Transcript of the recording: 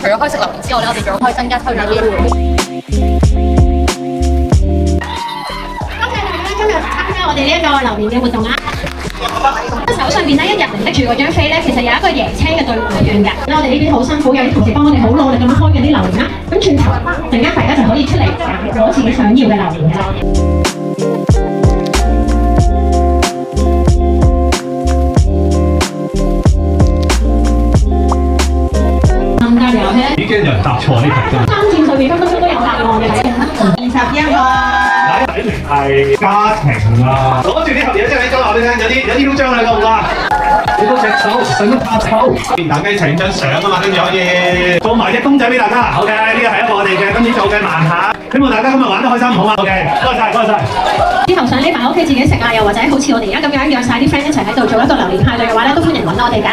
除咗可以食榴蓮之外咧，我哋仲可以增加推介機會。今日參加我哋呢一個榴蓮嘅活動啦。手上邊咧一日拎住嗰張飛咧，其實有一個椰青嘅兌換券㗎。我哋呢邊好辛苦，有啲同事幫我哋好努力咁樣開緊啲榴蓮啦。咁轉頭陣間大家就可以出嚟攞自己想要嘅榴蓮㗎啦。已經有人答錯呢題真。3箭上面分分鐘都有答案嘅。21個。第一名係家庭啊，攞住呢盒嘢即係你講話俾你聽，有啲囂張啦，夠唔夠啊？你嗰隻手使乜拍手？大家一齊影張相啊嘛，跟住可以做埋隻公仔俾大家。OK，呢個係一個我哋嘅今次做嘅盲盒，希望大家今日玩得開心，好嘛 ？OK，多謝多謝。之後想匿埋屋企自己食啊，又或者好似我哋而家咁樣約晒啲 friend 一齊喺度做一個榴蓮派對嘅話咧，都歡迎揾我哋㗎。